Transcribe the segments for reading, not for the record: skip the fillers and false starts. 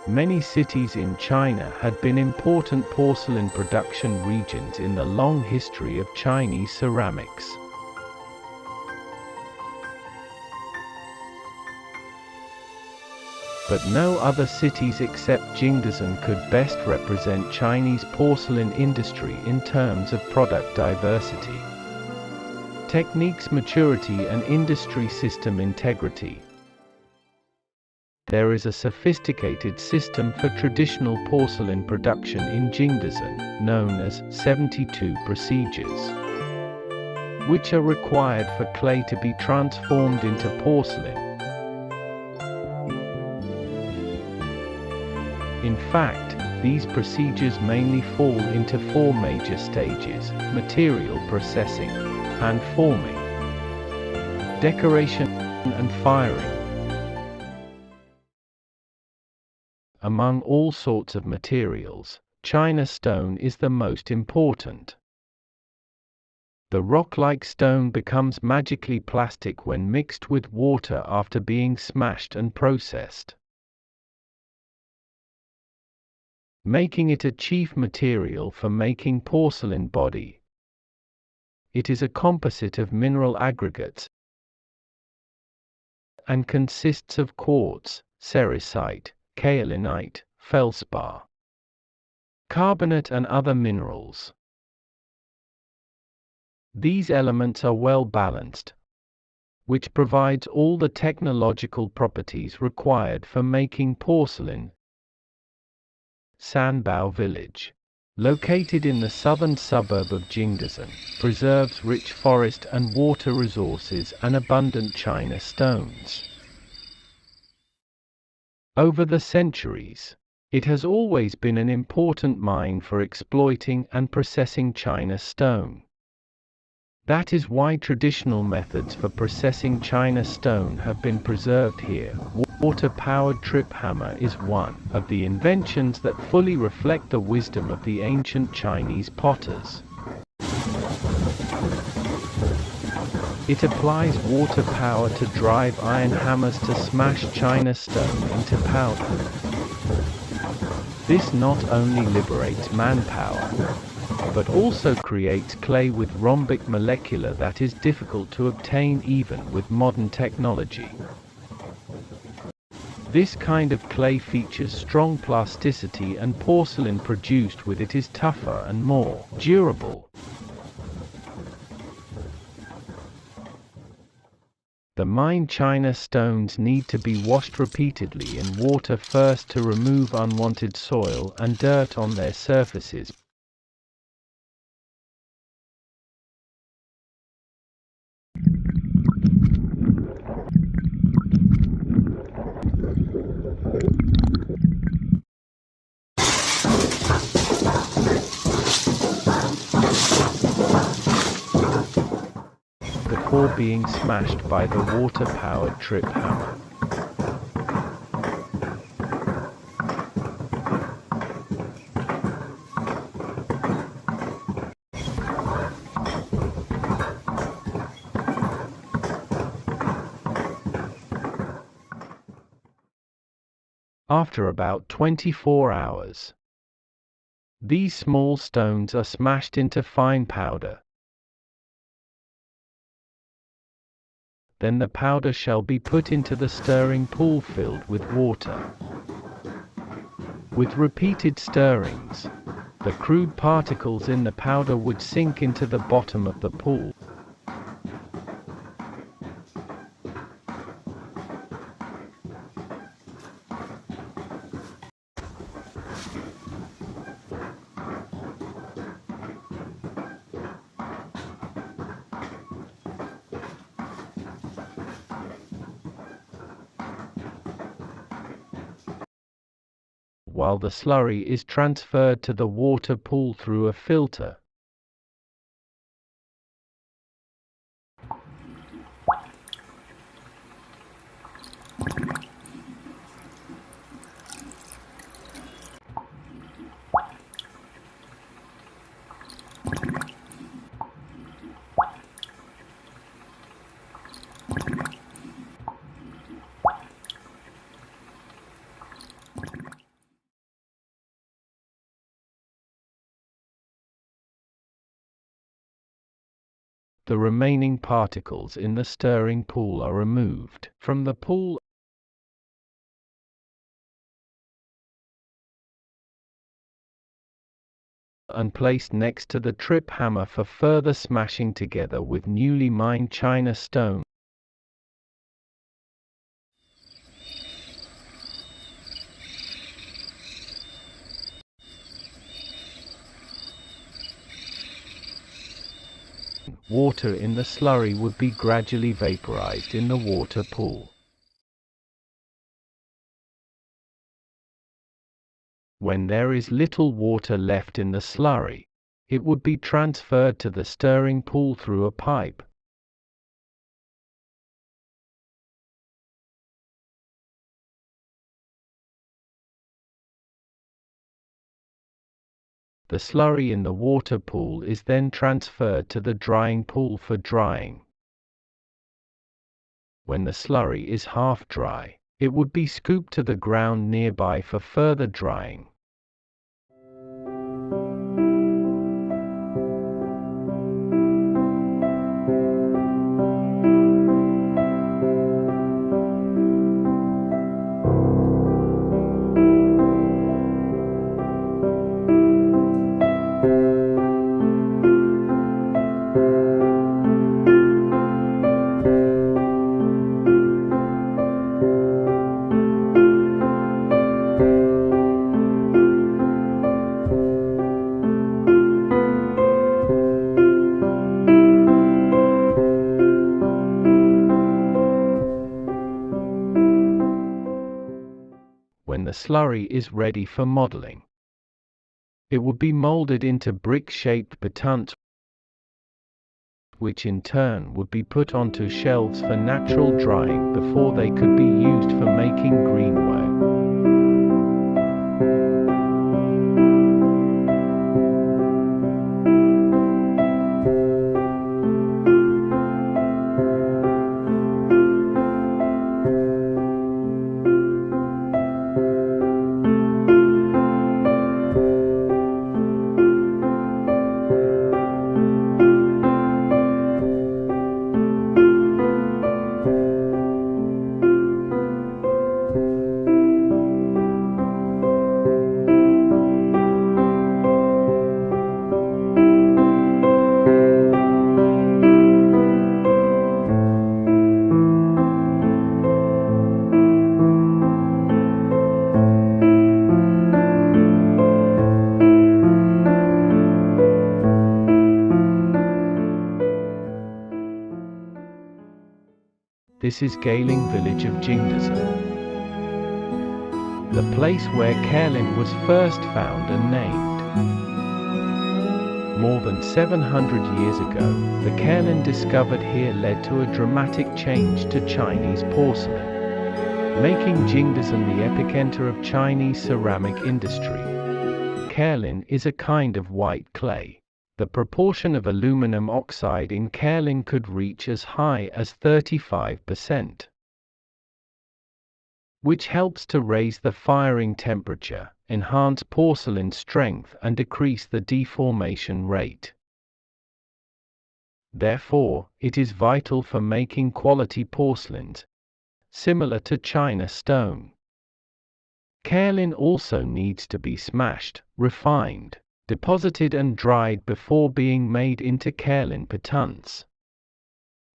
Many cities in China had been important porcelain production regions in the long history of Chinese ceramics. But no other cities except Jingdezhen could best represent Chinese porcelain industry in terms of product diversity, techniques maturity and industry system integrity. There is a sophisticated system for traditional porcelain production in Jingdezhen, known as 72 procedures, which are required for clay to be transformed into porcelain. In fact, these procedures mainly fall into four major stages: material processing, hand forming, decoration, and firing. Among all sorts of materials, China stone is the most important. The rock-like stone becomes magically plastic when mixed with water after being smashed and processed, making it a chief material for making porcelain body. It is a composite of mineral aggregates and consists of quartz, cerussite, kaolinite, feldspar, carbonate and other minerals. These elements are well balanced, which provides all the technological properties required for making porcelain. Sanbao village, located in the southern suburb of Jingdezhen, preserves rich forest and water resources and abundant China stones. Over the centuries, it has always been an important mine for exploiting and processing China stone. That is why traditional methods for processing China stone have been preserved here. Water-powered trip hammer is one of the inventions that fully reflect the wisdom of the ancient Chinese potters. It applies water power to drive iron hammers to smash China stone into powder. This not only liberates manpower, but also creates clay with rhombic molecular that is difficult to obtain even with modern technology. This kind of clay features strong plasticity, and porcelain produced with it is tougher and more durable. The mined China stones need to be washed repeatedly in water first to remove unwanted soil and dirt on their surfaces. Before being smashed by the water-powered trip hammer. After about 24 hours, these small stones are smashed into fine powder. Then the powder shall be put into the stirring pool filled with water. With repeated stirrings, the crude particles in the powder would sink into the bottom of the pool. While the slurry is transferred to the water pool through a filter. the remaining particles in the stirring pool are removed from the pool and placed next to the trip hammer for further smashing together with newly mined china stone. Water in the slurry would be gradually vaporized in the water pool. When there is little water left in the slurry, it would be transferred to the stirring pool through a pipe. The slurry in the water pool is then transferred to the drying pool for drying. When the slurry is half dry, it would be scooped to the ground nearby for further drying. When the slurry is ready for modeling, it would be molded into brick-shaped batons, which in turn would be put onto shelves for natural drying before they could be used for making greenware. This is Gailing village of Jingdezhen, the place where kaolin was first found and named. More than 700 years ago, the kaolin discovered here led to a dramatic change to Chinese porcelain, making Jingdezhen the epicenter of Chinese ceramic industry. Kaolin is a kind of white clay. The proportion of aluminum oxide in kaolin could reach as high as 35%, which helps to raise the firing temperature, enhance porcelain strength and decrease the deformation rate. Therefore, it is vital for making quality porcelains, similar to China stone. Kaolin also needs to be smashed, refined, deposited and dried before being made into kaolin batons.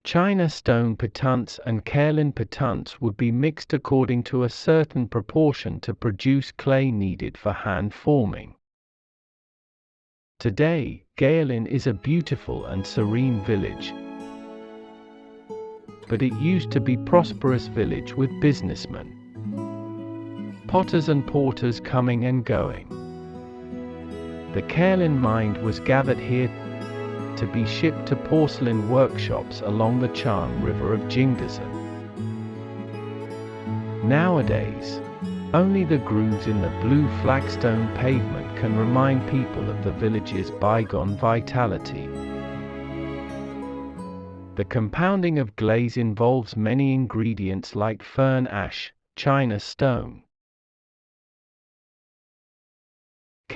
China stone batons and kaolin batons would be mixed according to a certain proportion to produce clay needed for hand forming. Today, Gailing is a beautiful and serene village, but it used to be a prosperous village with businessmen, potters and porters coming and going. The kaolin mined was gathered here to be shipped to porcelain workshops along the Chang River of Jingdezhen. Nowadays, only the grooves in the blue flagstone pavement can remind people of the village's bygone vitality. The compounding of glaze involves many ingredients like fern ash, China stone,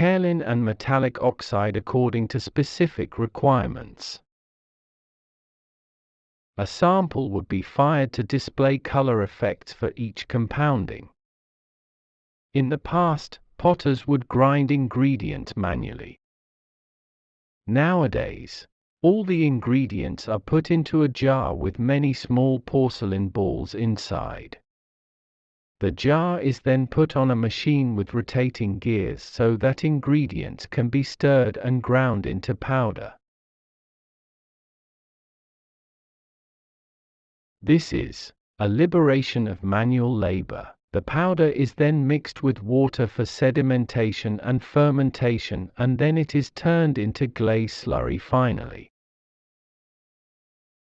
kaolin and metallic oxide according to specific requirements. A sample would be fired to display color effects for each compounding. In the past, potters would grind ingredients manually. Nowadays, all the ingredients are put into a jar with many small porcelain balls inside. The jar is then put on a machine with rotating gears so that ingredients can be stirred and ground into powder. This is a liberation of manual labor. The powder is then mixed with water for sedimentation and fermentation, and then it is turned into glaze slurry finally.